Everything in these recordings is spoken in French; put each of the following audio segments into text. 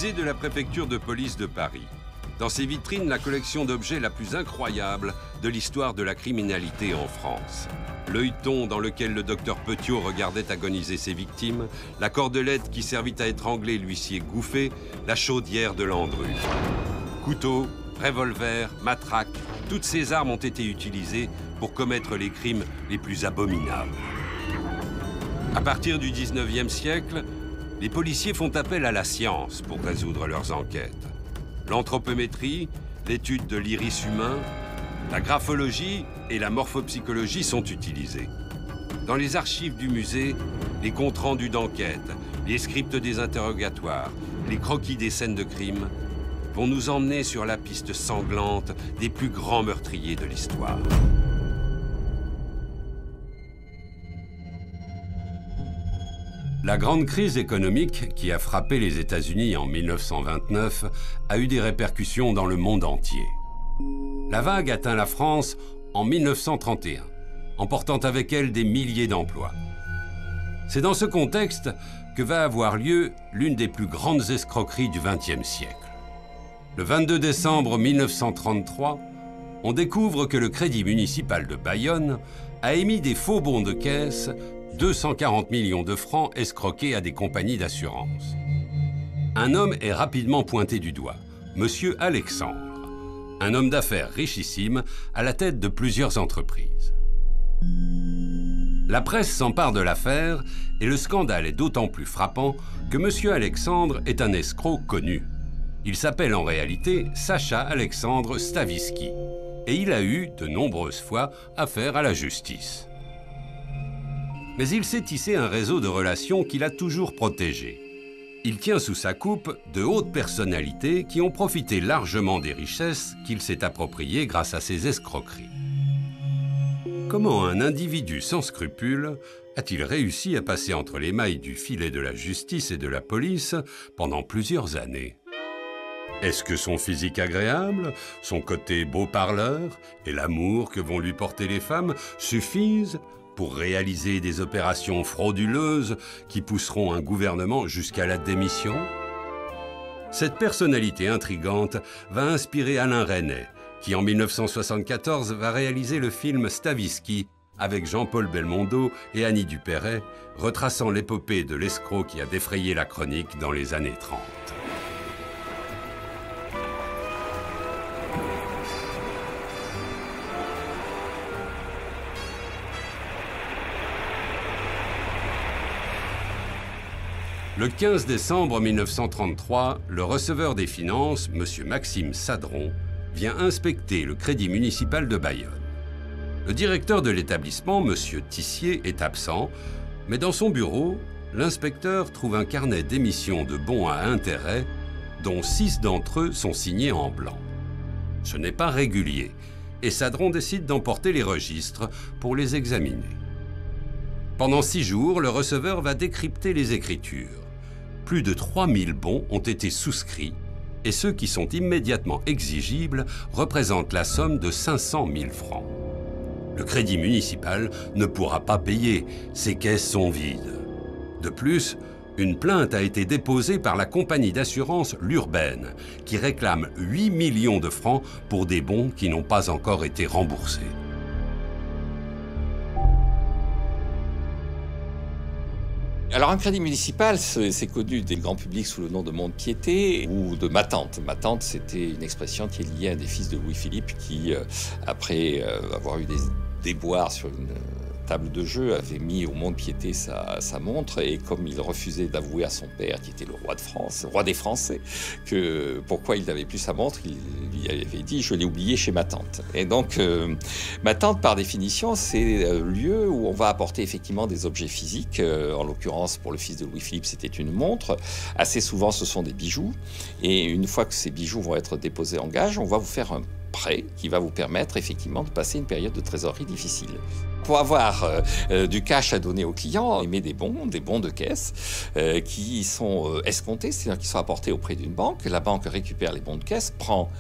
musée de la préfecture de police de Paris. Dans ses vitrines, la collection d'objets la plus incroyable de l'histoire de la criminalité en France. L'œilleton dans lequel le docteur Petiot regardait agoniser ses victimes, la cordelette qui servit à étrangler l'huissier Gouffé, la chaudière de Landru. Couteaux, revolvers, matraques, toutes ces armes ont été utilisées pour commettre les crimes les plus abominables. À partir du 19e siècle, les policiers font appel à la science pour résoudre leurs enquêtes. L'anthropométrie, l'étude de l'iris humain, la graphologie et la morphopsychologie sont utilisées. Dans les archives du musée, les comptes rendus d'enquête, les scripts des interrogatoires, les croquis des scènes de crime vont nous emmener sur la piste sanglante des plus grands meurtriers de l'histoire. La grande crise économique qui a frappé les États-Unis en 1929 a eu des répercussions dans le monde entier. La vague atteint la France en 1931, emportant avec elle des milliers d'emplois. C'est dans ce contexte que va avoir lieu l'une des plus grandes escroqueries du XXe siècle. Le 22 décembre 1933, on découvre que le Crédit municipal de Bayonne a émis des faux bons de caisse, 240 millions de francs escroqués à des compagnies d'assurance. Un homme est rapidement pointé du doigt, Monsieur Alexandre, un homme d'affaires richissime à la tête de plusieurs entreprises. La presse s'empare de l'affaire et le scandale est d'autant plus frappant que Monsieur Alexandre est un escroc connu. Il s'appelle en réalité Sacha Alexandre Stavisky et il a eu de nombreuses fois affaire à la justice. Mais il s'est tissé un réseau de relations qu'il a toujours protégé. Il tient sous sa coupe de hautes personnalités qui ont profité largement des richesses qu'il s'est appropriées grâce à ses escroqueries. Comment un individu sans scrupules a-t-il réussi à passer entre les mailles du filet de la justice et de la police pendant plusieurs années ? Est-ce que son physique agréable, son côté beau parleur et l'amour que vont lui porter les femmes suffisent pour réaliser des opérations frauduleuses qui pousseront un gouvernement jusqu'à la démission? Cette personnalité intrigante va inspirer Alain Resnais, qui en 1974 va réaliser le film Stavisky avec Jean-Paul Belmondo et Annie Dupéret, retraçant l'épopée de l'escroc qui a défrayé la chronique dans les années 30. Le 15 décembre 1933, le receveur des finances, M. Maxime Sadron, vient inspecter le Crédit municipal de Bayonne. Le directeur de l'établissement, M. Tissier, est absent, mais dans son bureau, l'inspecteur trouve un carnet d'émissions de bons à intérêt, dont 6 d'entre eux sont signés en blanc. Ce n'est pas régulier, et Sadron décide d'emporter les registres pour les examiner. Pendant 6 jours, le receveur va décrypter les écritures. Plus de 3000 bons ont été souscrits et ceux qui sont immédiatement exigibles représentent la somme de 500 000 francs. Le Crédit municipal ne pourra pas payer, ses caisses sont vides. De plus, une plainte a été déposée par la compagnie d'assurance L'Urbaine qui réclame 8 millions de francs pour des bons qui n'ont pas encore été remboursés. Alors un crédit municipal, c'est connu des grands publics sous le nom de mont-de-piété ou de ma-tante. Ma-tante, c'était une expression qui est liée à un des fils de Louis-Philippe qui, après avoir eu des déboires sur une table de jeu, avait mis au mont-de-piété sa montre et comme il refusait d'avouer à son père, qui était le roi de France, le roi des Français, que pourquoi il n'avait plus sa montre, il lui avait dit « je l'ai oublié chez ma tante ». Et donc, ma tante, par définition, c'est le lieu où on va apporter effectivement des objets physiques. En l'occurrence, pour le fils de Louis-Philippe, c'était une montre. Assez souvent, ce sont des bijoux. Et une fois que ces bijoux vont être déposés en gage, on va vous faire un prêt qui va vous permettre effectivement de passer une période de trésorerie difficile. Pour avoir du cash à donner aux clients, on émet des bons de caisse qui sont escomptés, c'est-à-dire qui sont apportés auprès d'une banque. La banque récupère les bons de caisse, prend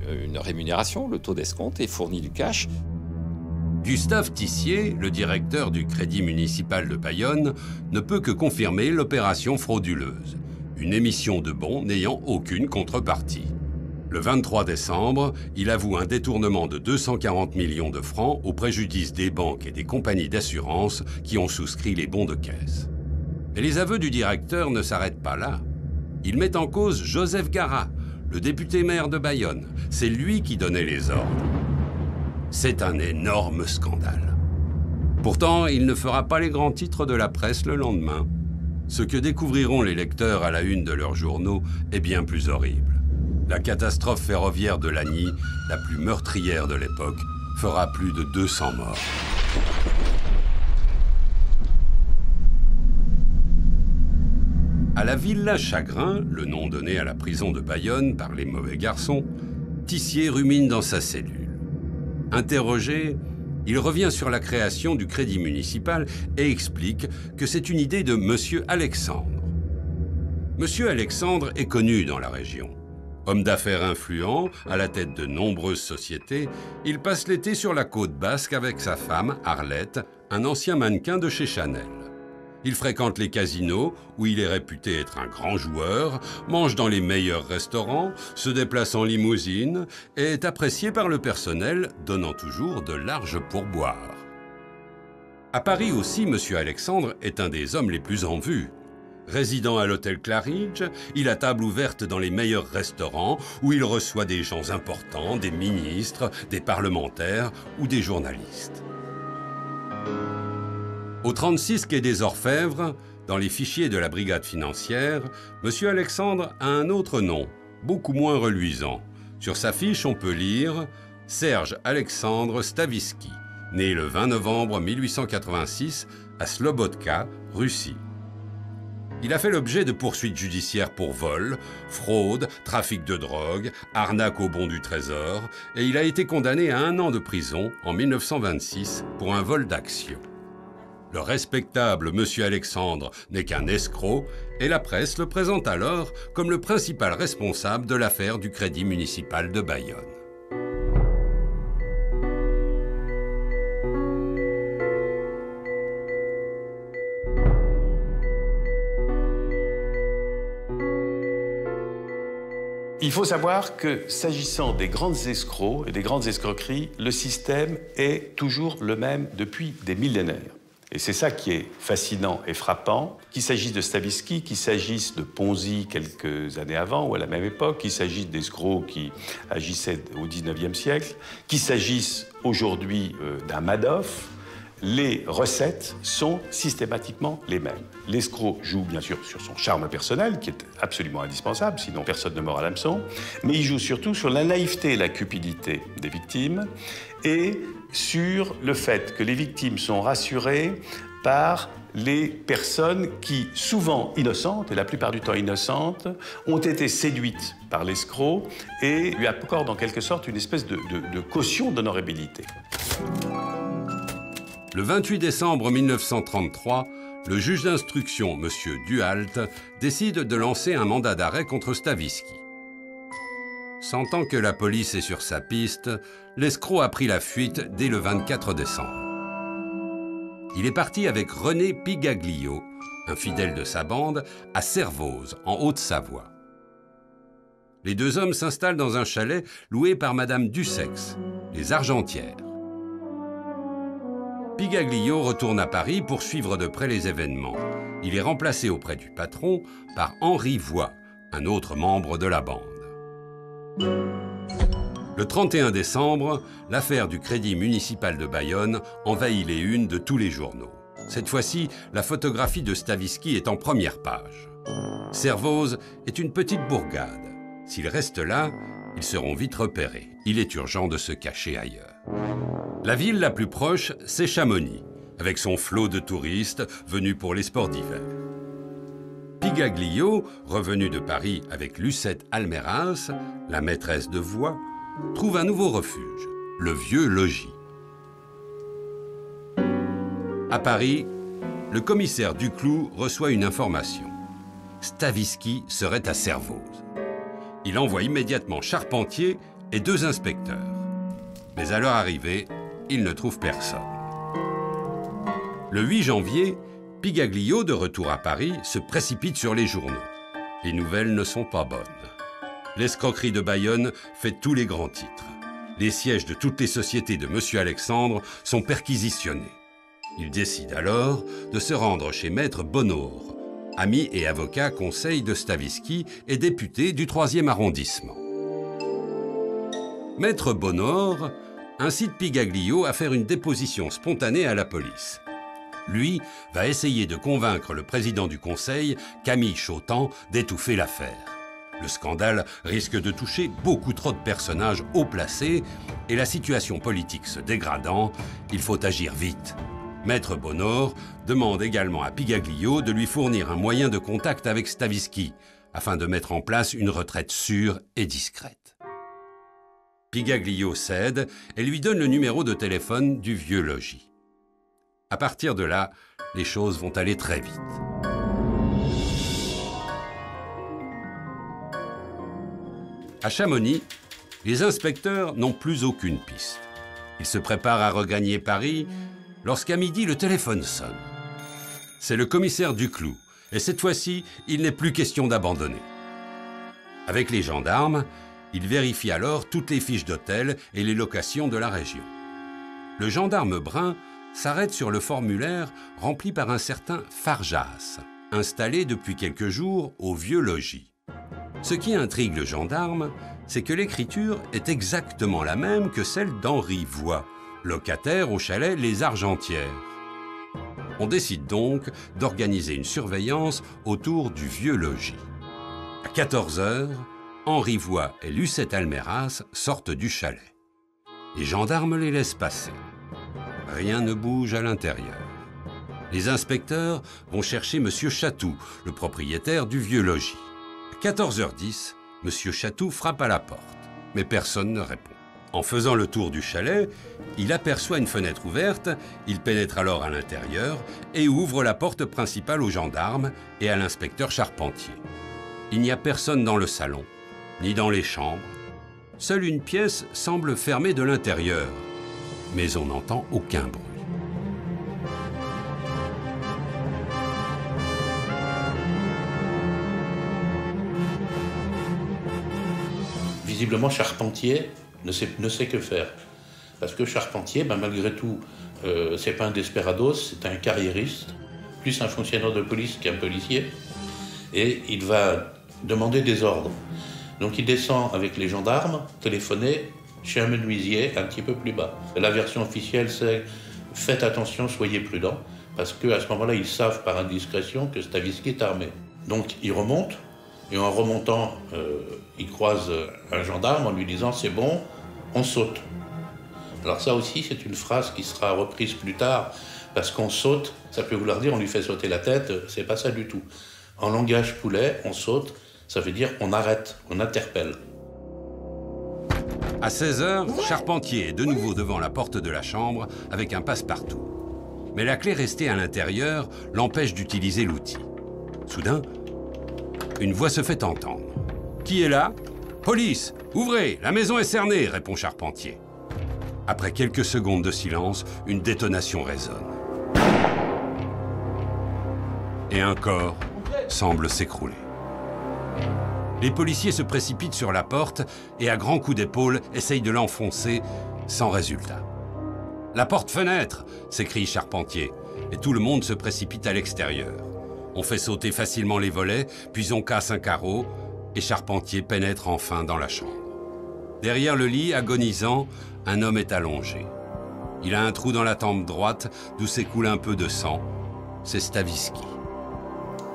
une rémunération, le taux d'escompte et fournit du cash. Gustave Tissier, le directeur du Crédit municipal de Bayonne, ne peut que confirmer l'opération frauduleuse. une émission de bons n'ayant aucune contrepartie. Le 23 décembre, il avoue un détournement de 240 millions de francs au préjudice des banques et des compagnies d'assurance qui ont souscrit les bons de caisse. Et les aveux du directeur ne s'arrêtent pas là. Il met en cause Joseph Garat, le député-maire de Bayonne. C'est lui qui donnait les ordres. C'est un énorme scandale. Pourtant, il ne fera pas les grands titres de la presse le lendemain. Ce que découvriront les lecteurs à la une de leurs journaux est bien plus horrible. La catastrophe ferroviaire de Lagny, la plus meurtrière de l'époque, fera plus de 200 morts. À la Villa Chagrin, le nom donné à la prison de Bayonne par les mauvais garçons, Tissier rumine dans sa cellule. Interrogé, il revient sur la création du crédit municipal et explique que c'est une idée de Monsieur Alexandre. Monsieur Alexandre est connu dans la région. Homme d'affaires influent, à la tête de nombreuses sociétés, il passe l'été sur la côte basque avec sa femme, Arlette, un ancien mannequin de chez Chanel. Il fréquente les casinos, où il est réputé être un grand joueur, mange dans les meilleurs restaurants, se déplace en limousine et est apprécié par le personnel, donnant toujours de larges pourboires. À Paris aussi, M. Alexandre est un des hommes les plus en vue. Résidant à l'hôtel Claridge, il a table ouverte dans les meilleurs restaurants où il reçoit des gens importants, des ministres, des parlementaires ou des journalistes. Au 36 quai des Orfèvres, dans les fichiers de la brigade financière, M. Alexandre a un autre nom, beaucoup moins reluisant. Sur sa fiche, on peut lire « Serge Alexandre Stavisky, né le 20 novembre 1886 à Slobodka, Russie ». Il a fait l'objet de poursuites judiciaires pour vol, fraude, trafic de drogue, arnaque au bon du trésor, et il a été condamné à 1 an de prison en 1926 pour un vol d'actions. Le respectable Monsieur Alexandre n'est qu'un escroc et la presse le présente alors comme le principal responsable de l'affaire du Crédit municipal de Bayonne. Il faut savoir que, s'agissant des grandes escrocs et des grandes escroqueries, le système est toujours le même depuis des millénaires. Et c'est ça qui est fascinant et frappant, qu'il s'agisse de Stavisky, qu'il s'agisse de Ponzi quelques années avant ou à la même époque, qu'il s'agisse d'escrocs qui agissaient au XIXe siècle, qu'il s'agisse aujourd'hui d'un Madoff, les recettes sont systématiquement les mêmes. L'escroc joue bien sûr sur son charme personnel, qui est absolument indispensable, sinon personne ne mord à l'hameçon, mais il joue surtout sur la naïveté et la cupidité des victimes et sur le fait que les victimes sont rassurées par les personnes qui, souvent innocentes, et la plupart du temps innocentes, ont été séduites par l'escroc et lui accordent en quelque sorte une espèce de caution d'honorabilité. Le 28 décembre 1933, le juge d'instruction, M. Duhalt, décide de lancer un mandat d'arrêt contre Stavisky. Sentant que la police est sur sa piste, l'escroc a pris la fuite dès le 24 décembre. Il est parti avec René Pigaglio, un fidèle de sa bande, à Servoz, en Haute-Savoie. Les deux hommes s'installent dans un chalet loué par Madame Dussex, les Argentières. Pigaglio retourne à Paris pour suivre de près les événements. Il est remplacé auprès du patron par Henri Voix, un autre membre de la bande. Le 31 décembre, l'affaire du Crédit municipal de Bayonne envahit les unes de tous les journaux. Cette fois-ci, la photographie de Stavisky est en première page. Servoz est une petite bourgade. S'ils restent là, ils seront vite repérés. Il est urgent de se cacher ailleurs. La ville la plus proche, c'est Chamonix, avec son flot de touristes venus pour les sports d'hiver. Pigaglio, revenu de Paris avec Lucette Almeras, la maîtresse de voix, trouve un nouveau refuge, le Vieux Logis. À Paris, le commissaire Duclou reçoit une information. Stavisky serait à Servoz. Il envoie immédiatement Charpentier et 2 inspecteurs. Mais à leur arrivée, il ne trouve personne. Le 8 janvier, Pigaglio, de retour à Paris, se précipite sur les journaux. Les nouvelles ne sont pas bonnes. L'escroquerie de Bayonne fait tous les grands titres. Les sièges de toutes les sociétés de M. Alexandre sont perquisitionnés. Il décide alors de se rendre chez Maître Bonnaure, ami et avocat conseil de Stavisky et député du 3e arrondissement. Maître Bonnaure incite Pigaglio à faire une déposition spontanée à la police. Lui va essayer de convaincre le président du conseil, Camille Chautemps, d'étouffer l'affaire. Le scandale risque de toucher beaucoup trop de personnages haut placés et la situation politique se dégradant, il faut agir vite. Maître Bonnaure demande également à Pigaglio de lui fournir un moyen de contact avec Stavisky afin de mettre en place une retraite sûre et discrète. Pigaglio cède et lui donne le numéro de téléphone du vieux logis. À partir de là, les choses vont aller très vite. À Chamonix, les inspecteurs n'ont plus aucune piste. Ils se préparent à regagner Paris lorsqu'à midi, le téléphone sonne. C'est le commissaire Duclou, et cette fois-ci, il n'est plus question d'abandonner. Avec les gendarmes, il vérifie alors toutes les fiches d'hôtel et les locations de la région. Le gendarme Brun s'arrête sur le formulaire rempli par un certain Farjas, installé depuis quelques jours au vieux logis. Ce qui intrigue le gendarme, c'est que l'écriture est exactement la même que celle d'Henri Voix, locataire au chalet Les Argentières. On décide donc d'organiser une surveillance autour du vieux logis. À 14 h, Henri Voix et Lucette Alméras sortent du chalet. Les gendarmes les laissent passer. Rien ne bouge à l'intérieur. Les inspecteurs vont chercher M. Chatou, le propriétaire du vieux logis. À 14 h 10, M. Chatou frappe à la porte, mais personne ne répond. En faisant le tour du chalet, il aperçoit une fenêtre ouverte, il pénètre alors à l'intérieur et ouvre la porte principale aux gendarmes et à l'inspecteur Charpentier. Il n'y a personne dans le salon, ni dans les chambres. Seule une pièce semble fermée de l'intérieur, mais on n'entend aucun bruit. Visiblement, Charpentier ne sait que faire. Parce que Charpentier, malgré tout, c'est pas un desperados, c'est un carriériste, plus un fonctionnaire de police qu'un policier. Et il va demander des ordres. Donc il descend avec les gendarmes, téléphoner chez un menuisier un petit peu plus bas. La version officielle, c'est « faites attention, soyez prudents », parce qu'à ce moment-là, ils savent par indiscrétion que Stavisky est armé. Donc il remonte, et en remontant, il croise un gendarme en lui disant « c'est bon, on saute ». Alors ça aussi, c'est une phrase qui sera reprise plus tard, parce qu'on saute, ça peut vouloir dire on lui fait sauter la tête, c'est pas ça du tout. En langage poulet, on saute, ça veut dire on arrête, on interpelle. À 16 h, Charpentier est de nouveau devant la porte de la chambre avec un passe-partout. Mais la clé restée à l'intérieur l'empêche d'utiliser l'outil. Soudain, une voix se fait entendre. « Qui est là ? Police, ouvrez, la maison est cernée !» répond Charpentier. Après quelques secondes de silence, une détonation résonne. Et un corps semble s'écrouler. Les policiers se précipitent sur la porte et à grands coups d'épaule essayent de l'enfoncer sans résultat. « La porte-fenêtre !» s'écrie Charpentier, et tout le monde se précipite à l'extérieur. On fait sauter facilement les volets, puis on casse un carreau, et Charpentier pénètre enfin dans la chambre. Derrière le lit, agonisant, un homme est allongé. Il a un trou dans la tempe droite, d'où s'écoule un peu de sang. C'est Stavisky.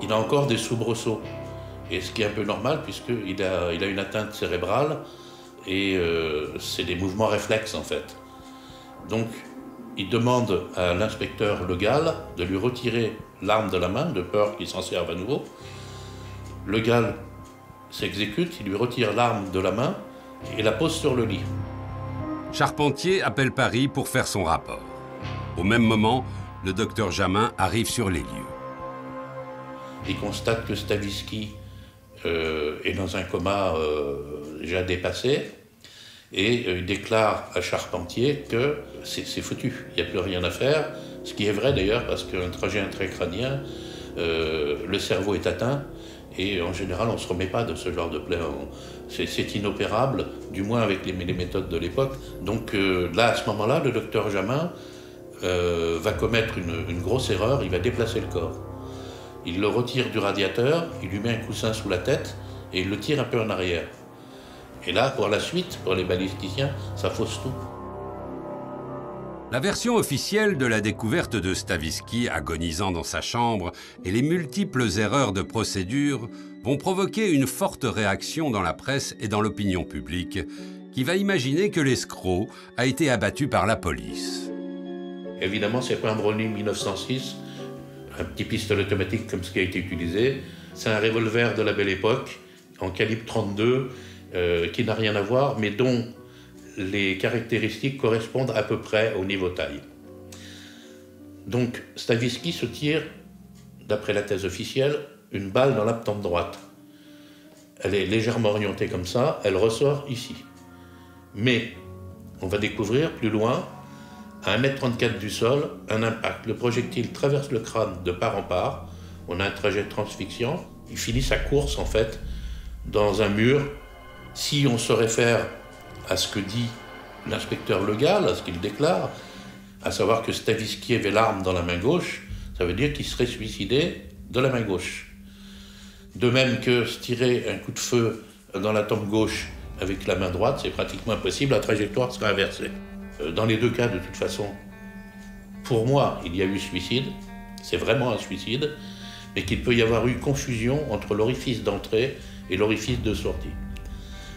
Il a encore des soubresauts. Et ce qui est un peu normal, puisqu'il a une atteinte cérébrale, et c'est des mouvements réflexes, en fait. Donc, il demande à l'inspecteur Le Gall de lui retirer l'arme de la main, de peur qu'il s'en serve à nouveau. Le Gall s'exécute, il lui retire l'arme de la main et la pose sur le lit. Charpentier appelle Paris pour faire son rapport. Au même moment, le docteur Jamin arrive sur les lieux. Il constate que Stavisky est dans un coma déjà dépassé et il déclare à Charpentier que c'est foutu, il n'y a plus rien à faire, ce qui est vrai d'ailleurs parce qu'un trajet intracrânien, le cerveau est atteint Et en général, on ne se remet pas de ce genre de plaie. C'est inopérable, du moins avec les méthodes de l'époque. Donc là, à ce moment-là, le docteur Jamin va commettre une grosse erreur, il va déplacer le corps. Il le retire du radiateur, il lui met un coussin sous la tête et il le tire un peu en arrière. Et là, pour la suite, pour les balisticiens, ça fausse tout. La version officielle de la découverte de Stavisky agonisant dans sa chambre et les multiples erreurs de procédure vont provoquer une forte réaction dans la presse et dans l'opinion publique qui va imaginer que l'escroc a été abattu par la police. Évidemment, c'est pas un Browning 1906, un petit pistolet automatique comme ce qui a été utilisé. C'est un revolver de la belle époque, en calibre 32, qui n'a rien à voir, mais dont les caractéristiques correspondent à peu près au niveau taille. Donc, Stavisky se tire, d'après la thèse officielle, une balle dans l'abdomen droite. Elle est légèrement orientée comme ça, elle ressort ici. Mais, on va découvrir plus loin, à 1,34 m du sol, un impact. Le projectile traverse le crâne de part en part, on a un trajet transfixiant, il finit sa course en fait dans un mur. Si on se réfère à ce que dit l'inspecteur Le Gall, à ce qu'il déclare, à savoir que Stavisky avait l'arme dans la main gauche, ça veut dire qu'il serait suicidé de la main gauche. De même que se tirer un coup de feu dans la tempe gauche avec la main droite, c'est pratiquement impossible, la trajectoire sera inversée. Dans les deux cas, de toute façon, pour moi, il y a eu suicide, c'est vraiment un suicide, mais qu'il peut y avoir eu confusion entre l'orifice d'entrée et l'orifice de sortie.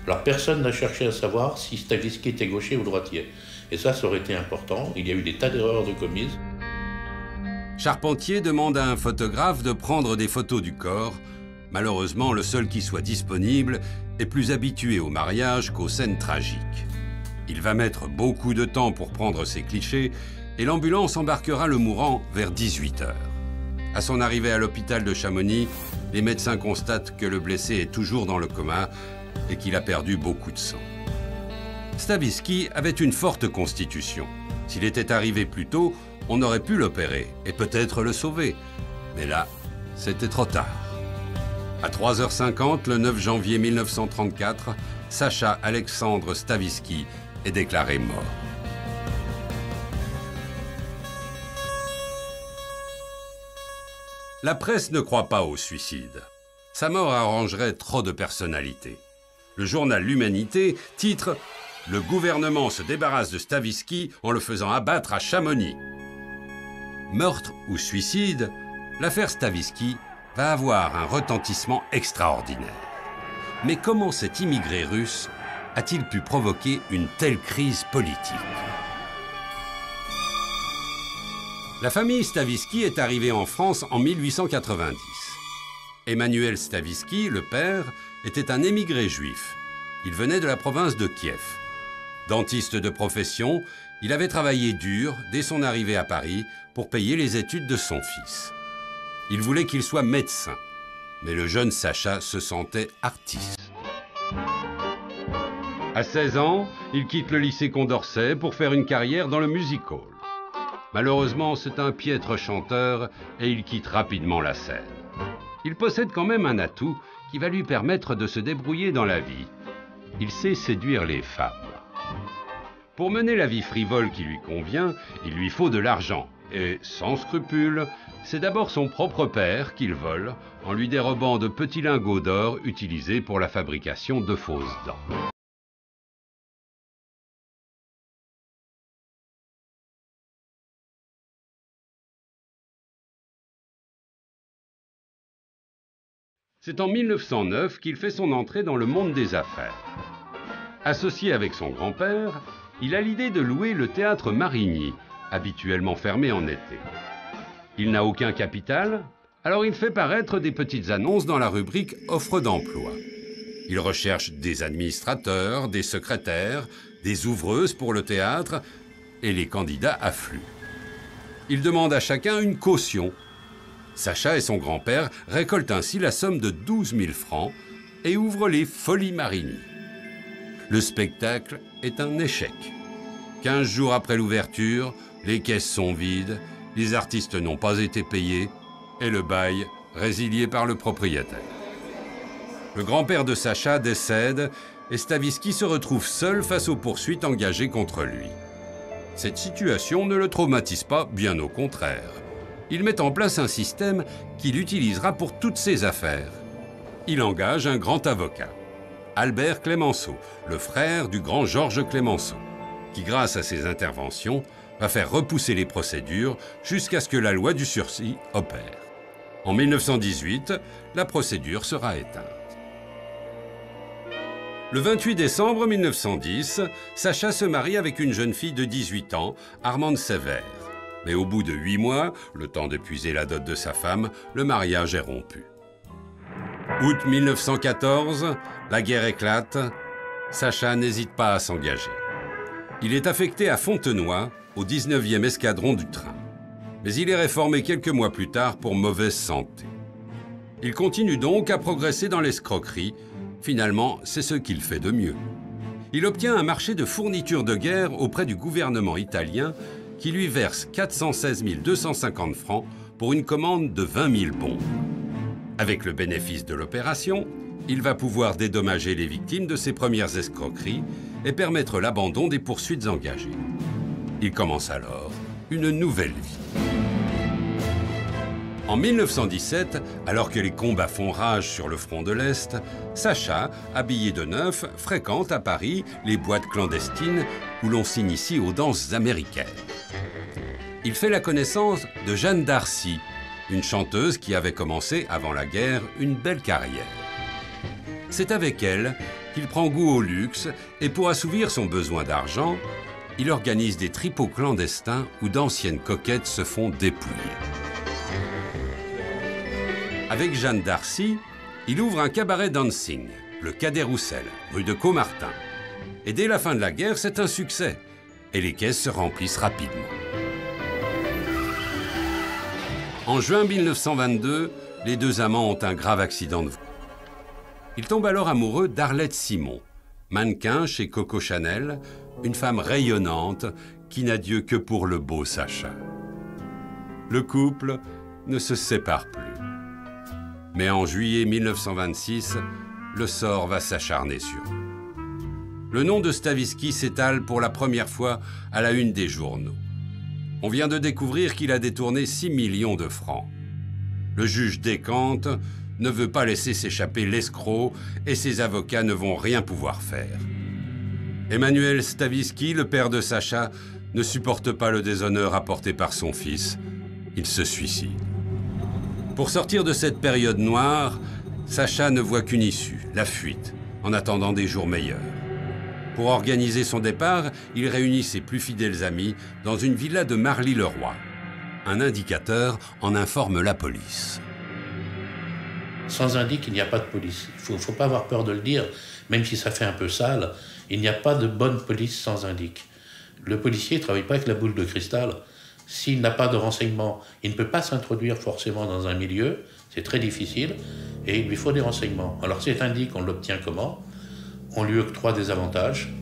Alors personne n'a cherché à savoir si Stavisky était gaucher ou droitier. Et ça aurait été important. Il y a eu des tas d'erreurs de commises. Charpentier demande à un photographe de prendre des photos du corps. Malheureusement, le seul qui soit disponible est plus habitué au mariage qu'aux scènes tragiques. Il va mettre beaucoup de temps pour prendre ses clichés et l'ambulance embarquera le mourant vers 18 h. À son arrivée à l'hôpital de Chamonix, les médecins constatent que le blessé est toujours dans le coma et qu'il a perdu beaucoup de sang. Stavisky avait une forte constitution. S'il était arrivé plus tôt, on aurait pu l'opérer et peut-être le sauver. Mais là, c'était trop tard. À 3h50, le 9 janvier 1934, Sacha Alexandre Stavisky est déclaré mort. La presse ne croit pas au suicide. Sa mort arrangerait trop de personnalités. Le journal L'Humanité titre « Le gouvernement se débarrasse de Stavisky en le faisant abattre à Chamonix ». Meurtre ou suicide, l'affaire Stavisky va avoir un retentissement extraordinaire. Mais comment cet immigré russe a-t-il pu provoquer une telle crise politique? La famille Stavisky est arrivée en France en 1890. Emmanuel Stavisky, le père, était un émigré juif. Il venait de la province de Kiev. Dentiste de profession, il avait travaillé dur dès son arrivée à Paris pour payer les études de son fils. Il voulait qu'il soit médecin, mais le jeune Sacha se sentait artiste. À 16 ans, il quitte le lycée Condorcet pour faire une carrière dans le music hall. Malheureusement, c'est un piètre chanteur et il quitte rapidement la scène. Il possède quand même un atout qui va lui permettre de se débrouiller dans la vie. Il sait séduire les femmes. Pour mener la vie frivole qui lui convient, il lui faut de l'argent. Et sans scrupule, c'est d'abord son propre père qu'il vole en lui dérobant de petits lingots d'or utilisés pour la fabrication de fausses dents. C'est en 1909 qu'il fait son entrée dans le monde des affaires. Associé avec son grand-père, il a l'idée de louer le théâtre Marigny, habituellement fermé en été. Il n'a aucun capital, alors il fait paraître des petites annonces dans la rubrique « Offre d'emploi ». Il recherche des administrateurs, des secrétaires, des ouvreuses pour le théâtre, et les candidats affluent. Il demande à chacun une caution. Sacha et son grand-père récoltent ainsi la somme de 12 000 francs et ouvrent les Folies Marigny. Le spectacle est un échec. 15 jours après l'ouverture, les caisses sont vides, les artistes n'ont pas été payés et le bail résilié par le propriétaire. Le grand-père de Sacha décède et Stavisky se retrouve seul face aux poursuites engagées contre lui. Cette situation ne le traumatise pas, bien au contraire. Il met en place un système qu'il utilisera pour toutes ses affaires. Il engage un grand avocat, Albert Clemenceau, le frère du grand Georges Clemenceau, qui, grâce à ses interventions, va faire repousser les procédures jusqu'à ce que la loi du sursis opère. En 1918, la procédure sera éteinte. Le 28 décembre 1910, Sacha se marie avec une jeune fille de 18 ans, Armande Sévère. Mais au bout de 8 mois, le temps d'épuiser la dot de sa femme, le mariage est rompu. Août 1914, la guerre éclate. Sacha n'hésite pas à s'engager. Il est affecté à Fontenoy, au 19e escadron du train. Mais il est réformé quelques mois plus tard pour mauvaise santé. Il continue donc à progresser dans l'escroquerie. Finalement, c'est ce qu'il fait de mieux. Il obtient un marché de fournitures de guerre auprès du gouvernement italien qui lui verse 416 250 francs pour une commande de 20 000 bombes. Avec le bénéfice de l'opération, il va pouvoir dédommager les victimes de ses premières escroqueries et permettre l'abandon des poursuites engagées. Il commence alors une nouvelle vie. En 1917, alors que les combats font rage sur le front de l'Est, Sacha, habillé de neuf, fréquente à Paris les boîtes clandestines où l'on s'initie aux danses américaines. Il fait la connaissance de Jeanne Darcy, une chanteuse qui avait commencé, avant la guerre, une belle carrière. C'est avec elle qu'il prend goût au luxe et pour assouvir son besoin d'argent, il organise des tripots clandestins où d'anciennes coquettes se font dépouiller. Avec Jeanne Darcy, il ouvre un cabaret dancing, le Cadet Roussel, rue de Caumartin. Et dès la fin de la guerre, c'est un succès. Et les caisses se remplissent rapidement. En juin 1922, les deux amants ont un grave accident de voiture. Ils tombent alors amoureux d'Arlette Simon, mannequin chez Coco Chanel, une femme rayonnante qui n'a Dieu que pour le beau Sacha. Le couple ne se sépare plus. Mais en juillet 1926, le sort va s'acharner sur eux. Le nom de Stavisky s'étale pour la première fois à la une des journaux. On vient de découvrir qu'il a détourné 6 millions de francs. Le juge décante, ne veut pas laisser s'échapper l'escroc et ses avocats ne vont rien pouvoir faire. Emmanuel Stavisky, le père de Sacha, ne supporte pas le déshonneur apporté par son fils. Il se suicide. Pour sortir de cette période noire, Sacha ne voit qu'une issue, la fuite, en attendant des jours meilleurs. Pour organiser son départ, il réunit ses plus fidèles amis dans une villa de Marly-le-Roi. Un indicateur en informe la police. Sans indique, il n'y a pas de police. Il ne faut pas avoir peur de le dire, même si ça fait un peu sale. Il n'y a pas de bonne police sans indique. Le policier ne travaille pas avec la boule de cristal. S'il n'a pas de renseignements, il ne peut pas s'introduire forcément dans un milieu. C'est très difficile. Et il lui faut des renseignements. Alors cet indique, on l'obtient comment ? On lui octroie des avantages.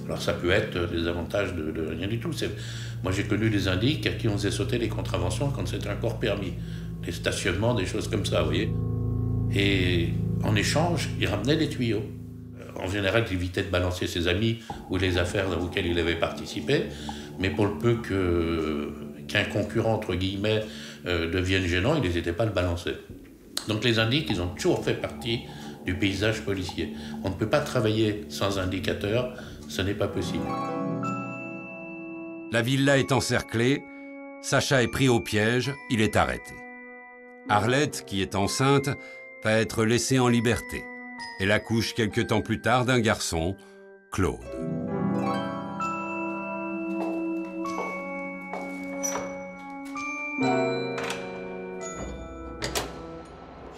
Alors ça peut être des avantages de rien du tout. Moi j'ai connu des indiques à qui on faisait sauter les contraventions quand c'était encore permis. Des stationnements, des choses comme ça, vous voyez. Et en échange, il ramenait des tuyaux. En général, il évitait de balancer ses amis ou les affaires auxquelles il avait participé. Mais pour le peu qu'un concurrent, entre guillemets, devienne gênant, il n'hésitait pas à le balancer. Donc les indiques, ils ont toujours fait partie du paysage policier. On ne peut pas travailler sans indicateur, ce n'est pas possible. La villa est encerclée, Sacha est pris au piège, il est arrêté. Arlette, qui est enceinte, va être laissée en liberté. Elle accouche quelque temps plus tard d'un garçon, Claude.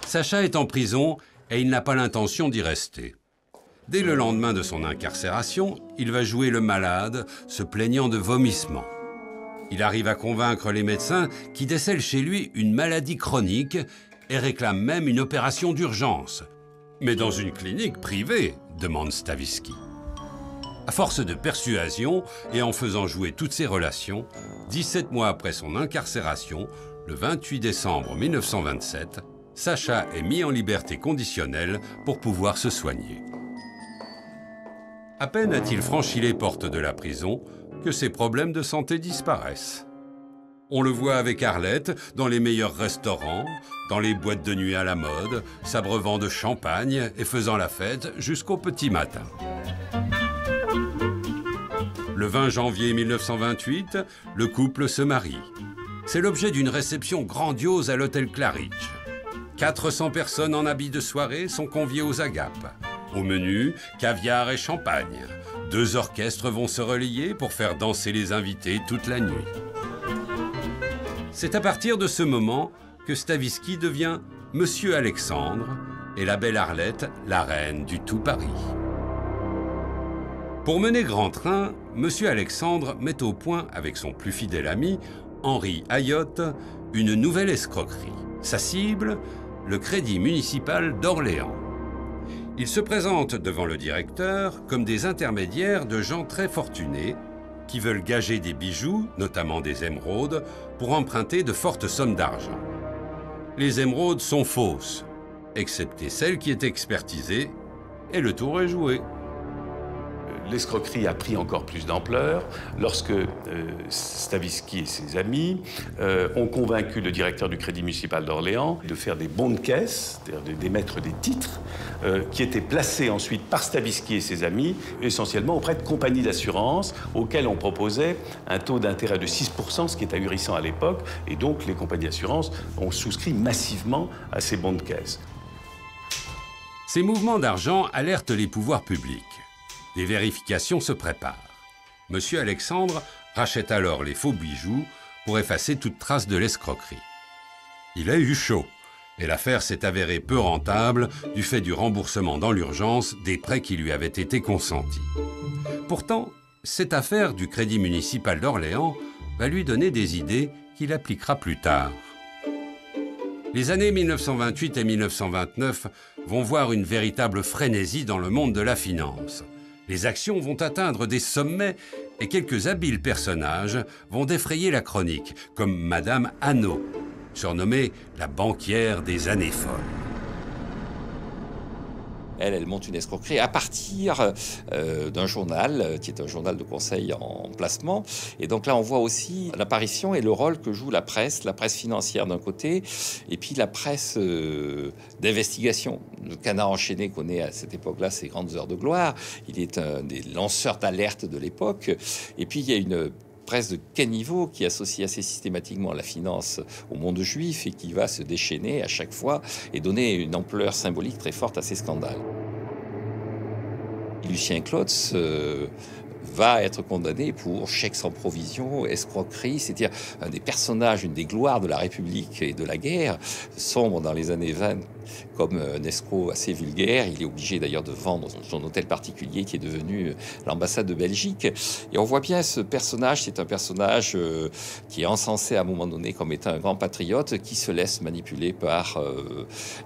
Sacha est en prison et il n'a pas l'intention d'y rester. Dès le lendemain de son incarcération, il va jouer le malade, se plaignant de vomissements. Il arrive à convaincre les médecins qui décèlent chez lui une maladie chronique et réclament même une opération d'urgence. Mais dans une clinique privée, demande Stavisky. À force de persuasion et en faisant jouer toutes ses relations, 17 mois après son incarcération, le 28 décembre 1927, Sacha est mis en liberté conditionnelle pour pouvoir se soigner. À peine a-t-il franchi les portes de la prison que ses problèmes de santé disparaissent. On le voit avec Arlette dans les meilleurs restaurants, dans les boîtes de nuit à la mode, s'abreuvant de champagne et faisant la fête jusqu'au petit matin. Le 20 janvier 1928, le couple se marie. C'est l'objet d'une réception grandiose à l'hôtel Claridge. 400 personnes en habits de soirée sont conviées aux agapes. Au menu, caviar et champagne. 2 orchestres vont se relayer pour faire danser les invités toute la nuit. C'est à partir de ce moment que Stavisky devient Monsieur Alexandre et la belle Arlette, la reine du tout Paris. Pour mener grand train, Monsieur Alexandre met au point avec son plus fidèle ami, Henri Ayotte, une nouvelle escroquerie. Sa cible, le Crédit municipal d'Orléans. Ils se présentent devant le directeur comme des intermédiaires de gens très fortunés qui veulent gager des bijoux, notamment des émeraudes, pour emprunter de fortes sommes d'argent. Les émeraudes sont fausses, excepté celle qui est expertisée, et le tour est joué. L'escroquerie a pris encore plus d'ampleur lorsque Stavisky et ses amis ont convaincu le directeur du Crédit municipal d'Orléans de faire des bons de caisse, c'est-à-dire d'émettre des titres qui étaient placés ensuite par Stavisky et ses amis, essentiellement auprès de compagnies d'assurance auxquelles on proposait un taux d'intérêt de 6%, ce qui est ahurissant à l'époque, et donc les compagnies d'assurance ont souscrit massivement à ces bons de caisse. Ces mouvements d'argent alertent les pouvoirs publics. Des vérifications se préparent. Monsieur Alexandre rachète alors les faux bijoux pour effacer toute trace de l'escroquerie. Il a eu chaud et l'affaire s'est avérée peu rentable du fait du remboursement dans l'urgence des prêts qui lui avaient été consentis. Pourtant, cette affaire du Crédit municipal d'Orléans va lui donner des idées qu'il appliquera plus tard. Les années 1928 et 1929 vont voir une véritable frénésie dans le monde de la finance. Les actions vont atteindre des sommets et quelques habiles personnages vont défrayer la chronique, comme Madame Hanot, surnommée la banquière des années folles. Elle monte une escroquerie à partir d'un journal, qui est un journal de conseil en placement. Et donc là, on voit aussi l'apparition et le rôle que joue la presse financière d'un côté, et puis la presse d'investigation. Le Canard enchaîné connaît à cette époque-là ses grandes heures de gloire. Il est un des lanceurs d'alerte de l'époque. Et puis, il y a une presse de caniveau qui associe assez systématiquement la finance au monde juif et qui va se déchaîner à chaque fois et donner une ampleur symbolique très forte à ces scandales. Lucien Klotz va être condamné pour chèques sans provision, escroquerie, c'est-à-dire un des personnages, une des gloires de la République et de la guerre, sombre dans les années 20 comme un escroc assez vulgaire. Il est obligé d'ailleurs de vendre son hôtel particulier qui est devenu l'ambassade de Belgique. Et on voit bien ce personnage, c'est un personnage qui est encensé à un moment donné comme étant un grand patriote qui se laisse manipuler par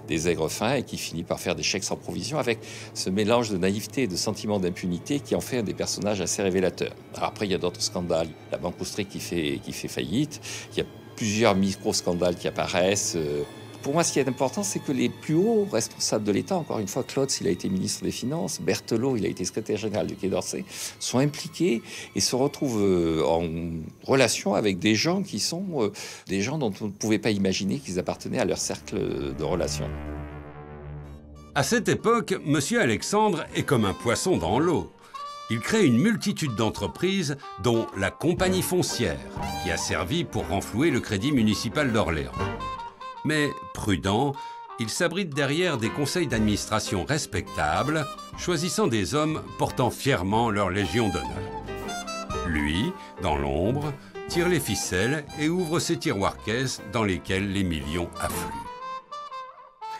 des aigrefins et qui finit par faire des chèques sans provision avec ce mélange de naïveté et de sentiment d'impunité qui en fait un des personnages assez révélateurs. Alors après, il y a d'autres scandales. La Banque Austrique qui fait faillite. Il y a plusieurs micro-scandales qui apparaissent. Pour moi, ce qui est important, c'est que les plus hauts responsables de l'État, encore une fois, Klotz, il a été ministre des Finances, Berthelot, il a été secrétaire général du Quai d'Orsay, sont impliqués et se retrouvent en relation avec des gens qui sont des gens dont on ne pouvait pas imaginer qu'ils appartenaient à leur cercle de relations. À cette époque, Monsieur Alexandre est comme un poisson dans l'eau. Il crée une multitude d'entreprises, dont la Compagnie foncière, qui a servi pour renflouer le Crédit municipal d'Orléans. Mais prudent, il s'abrite derrière des conseils d'administration respectables, choisissant des hommes portant fièrement leur Légion d'honneur. Lui, dans l'ombre, tire les ficelles et ouvre ses tiroirs-caisses dans lesquels les millions affluent.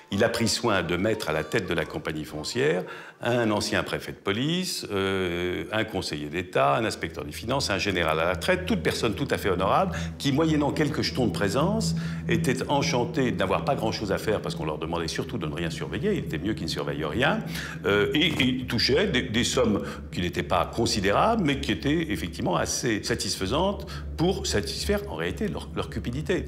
Il a pris soin de mettre à la tête de la compagnie foncière un ancien préfet de police, un conseiller d'État, un inspecteur des finances, un général à la retraite, toute personne tout à fait honorable qui, moyennant quelques jetons de présence, était enchanté d'avoir pas grand-chose à faire parce qu'on leur demandait surtout de ne rien surveiller. Il était mieux qu'ils ne surveillent rien. Et ils touchaient des sommes qui n'étaient pas considérables, mais qui étaient effectivement assez satisfaisantes pour satisfaire en réalité leur cupidité.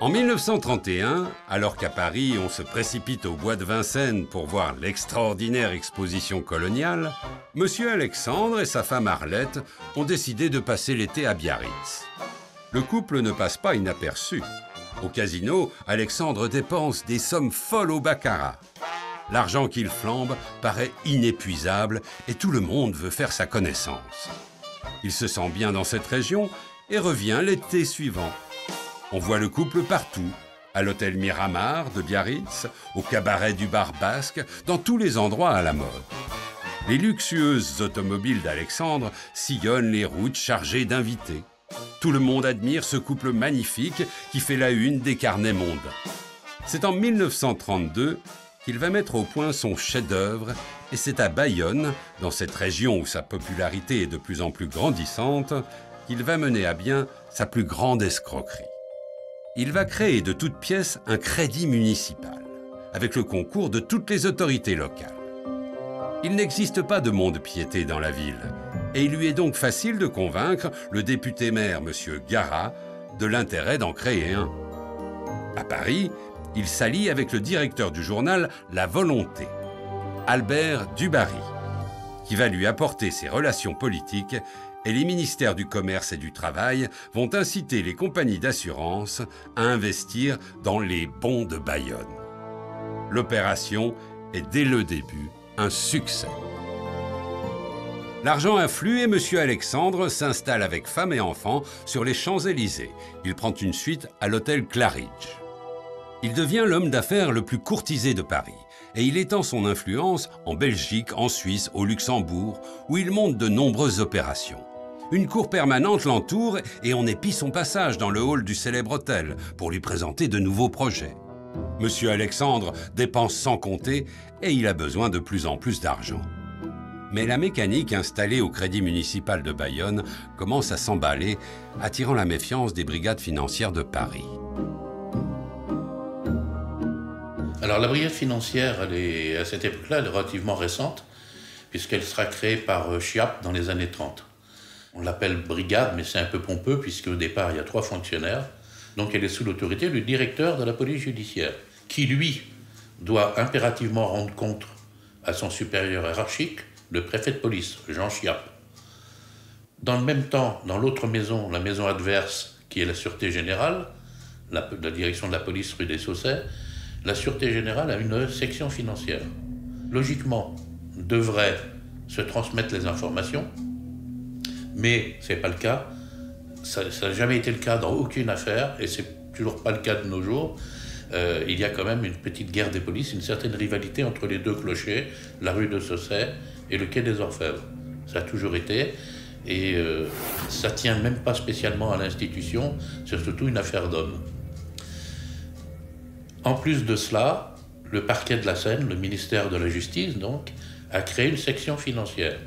En 1931, alors qu'à Paris, on se précipite au bois de Vincennes pour voir l'extraordinaire exposition coloniale, Monsieur Alexandre et sa femme Arlette ont décidé de passer l'été à Biarritz. Le couple ne passe pas inaperçu. Au casino, Alexandre dépense des sommes folles au baccarat. L'argent qu'il flambe paraît inépuisable et tout le monde veut faire sa connaissance. Il se sent bien dans cette région et revient l'été suivant. On voit le couple partout, à l'hôtel Miramar de Biarritz, au cabaret du Bar Basque, dans tous les endroits à la mode. Les luxueuses automobiles d'Alexandre sillonnent les routes chargées d'invités. Tout le monde admire ce couple magnifique qui fait la une des carnets mondains. C'est en 1932 qu'il va mettre au point son chef-d'œuvre et c'est à Bayonne, dans cette région où sa popularité est de plus en plus grandissante, qu'il va mener à bien sa plus grande escroquerie. Il va créer de toutes pièces un crédit municipal, avec le concours de toutes les autorités locales. Il n'existe pas de mont-de-piété dans la ville, et il lui est donc facile de convaincre le député-maire M. Garat de l'intérêt d'en créer un. À Paris, il s'allie avec le directeur du journal La Volonté, Albert Dubarry, qui va lui apporter ses relations politiques et les ministères du Commerce et du Travail vont inciter les compagnies d'assurance à investir dans les bons de Bayonne. L'opération est dès le début un succès. L'argent afflue et M. Alexandre s'installe avec femme et enfants sur les Champs-Élysées. Il prend une suite à l'hôtel Claridge. Il devient l'homme d'affaires le plus courtisé de Paris et il étend son influence en Belgique, en Suisse, au Luxembourg, où il monte de nombreuses opérations. Une cour permanente l'entoure et on épie son passage dans le hall du célèbre hôtel pour lui présenter de nouveaux projets. Monsieur Alexandre dépense sans compter et il a besoin de plus en plus d'argent. Mais la mécanique installée au Crédit municipal de Bayonne commence à s'emballer, attirant la méfiance des brigades financières de Paris. Alors la brigade financière, à cette époque-là, elle est relativement récente, puisqu'elle sera créée par Chiappe dans les années 30. On l'appelle brigade, mais c'est un peu pompeux, puisqu'au départ, il y a 3 fonctionnaires. Donc elle est sous l'autorité du directeur de la police judiciaire, qui, lui, doit impérativement rendre compte à son supérieur hiérarchique, le préfet de police, Jean Chiappe. Dans le même temps, dans l'autre maison, la maison adverse, qui est la Sûreté Générale, la direction de la police rue des Saussets, la Sûreté Générale a une section financière. Logiquement, devrait se transmettre les informations, mais ce n'est pas le cas. Ça n'a jamais été le cas dans aucune affaire, et c'est toujours pas le cas de nos jours. Il y a quand même une petite guerre des polices, une certaine rivalité entre les 2 clochers, la rue de Saussets et le quai des Orfèvres. Ça a toujours été, et ça tient même pas spécialement à l'institution, c'est surtout une affaire d'hommes. En plus de cela, le parquet de la Seine, le ministère de la Justice, donc, a créé une section financière.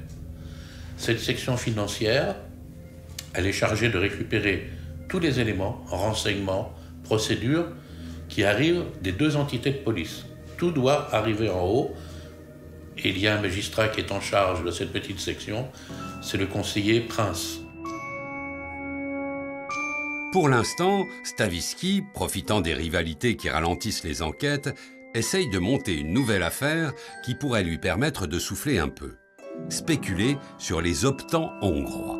Cette section financière, elle est chargée de récupérer tous les éléments, renseignements, procédures qui arrivent des 2 entités de police. Tout doit arriver en haut et il y a un magistrat qui est en charge de cette petite section, c'est le conseiller Prince. Pour l'instant, Stavisky, profitant des rivalités qui ralentissent les enquêtes, essaye de monter une nouvelle affaire qui pourrait lui permettre de souffler un peu. Spéculer sur les optants hongrois.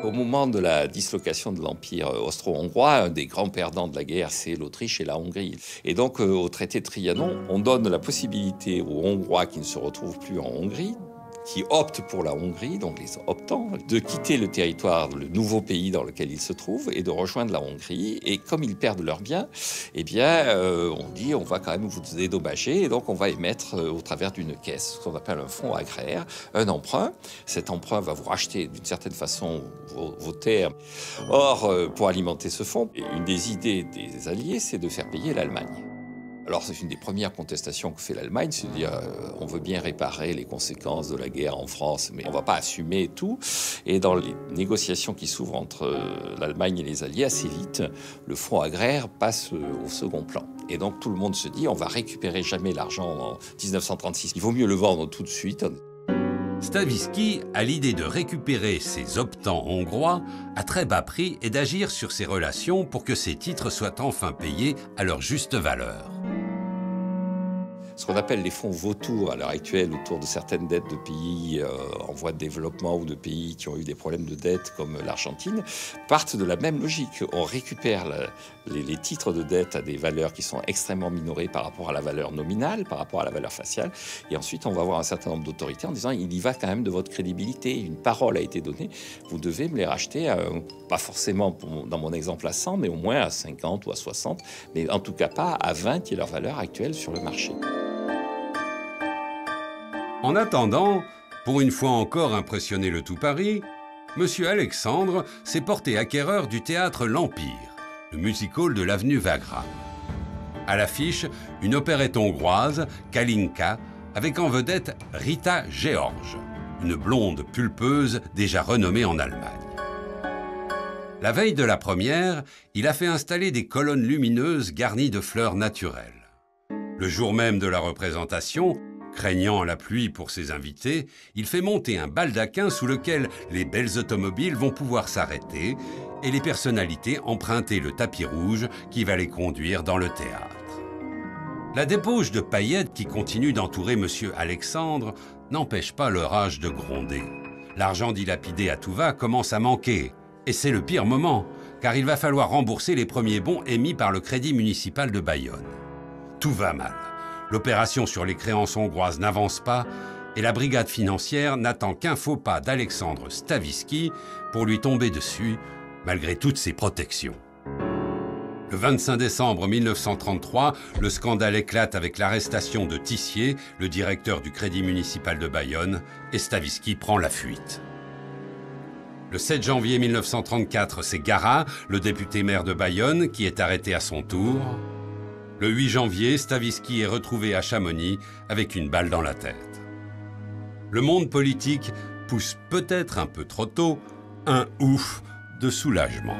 Au moment de la dislocation de l'Empire austro-hongrois, un des grands perdants de la guerre, c'est l'Autriche et la Hongrie. Et donc, au traité de Trianon, on donne la possibilité aux Hongrois qui ne se retrouvent plus en Hongrie, qui optent pour la Hongrie, donc les optants, de quitter le territoire, le nouveau pays dans lequel ils se trouvent, et de rejoindre la Hongrie. Et comme ils perdent leurs biens, eh bien, on dit on va quand même vous dédommager, et donc on va émettre au travers d'une caisse, ce qu'on appelle un fonds agraire, un emprunt. Cet emprunt va vous racheter d'une certaine façon vos terres. Or, pour alimenter ce fonds, une des idées des Alliés, c'est de faire payer l'Allemagne. Alors c'est une des premières contestations que fait l'Allemagne, c'est de dire on veut bien réparer les conséquences de la guerre en France, mais on ne va pas assumer tout. Et dans les négociations qui s'ouvrent entre l'Allemagne et les Alliés, assez vite, le fonds agraire passe au second plan. Et donc tout le monde se dit on va récupérer jamais l'argent en 1936, il vaut mieux le vendre tout de suite. Stavisky a l'idée de récupérer ces optants hongrois à très bas prix et d'agir sur ces relations pour que ces titres soient enfin payés à leur juste valeur. Ce qu'on appelle les fonds vautours à l'heure actuelle autour de certaines dettes de pays en voie de développement ou de pays qui ont eu des problèmes de dette comme l'Argentine partent de la même logique. On récupère les titres de dette à des valeurs qui sont extrêmement minorées par rapport à la valeur nominale, par rapport à la valeur faciale. Et ensuite, on va avoir un certain nombre d'autorités en disant il y va quand même de votre crédibilité. Une parole a été donnée. Vous devez me les racheter, pas forcément dans mon exemple à 100, mais au moins à 50 ou à 60. Mais en tout cas pas à 20 qui est leur valeur actuelle sur le marché. En attendant, pour une fois encore impressionner le tout Paris, M. Alexandre s'est porté acquéreur du théâtre L'Empire, le music-hall de l'avenue Wagram. À l'affiche, une opérette hongroise, Kalinka, avec en vedette Rita George, une blonde pulpeuse déjà renommée en Allemagne. La veille de la première, il a fait installer des colonnes lumineuses garnies de fleurs naturelles. Le jour même de la représentation, craignant la pluie pour ses invités, il fait monter un baldaquin sous lequel les belles automobiles vont pouvoir s'arrêter et les personnalités emprunter le tapis rouge qui va les conduire dans le théâtre. La débauche de paillettes qui continue d'entourer M. Alexandre n'empêche pas le rage de gronder. L'argent dilapidé à tout va commence à manquer. Et c'est le pire moment, car il va falloir rembourser les premiers bons émis par le Crédit municipal de Bayonne. Tout va mal. L'opération sur les créances hongroises n'avance pas et la brigade financière n'attend qu'un faux pas d'Alexandre Stavisky pour lui tomber dessus, malgré toutes ses protections. Le 25 décembre 1933, le scandale éclate avec l'arrestation de Tissier, le directeur du Crédit municipal de Bayonne, et Stavisky prend la fuite. Le 7 janvier 1934, c'est Garat, le député maire de Bayonne, qui est arrêté à son tour. Le 8 janvier, Stavisky est retrouvé à Chamonix avec une balle dans la tête. Le monde politique pousse peut-être un peu trop tôt un ouf de soulagement.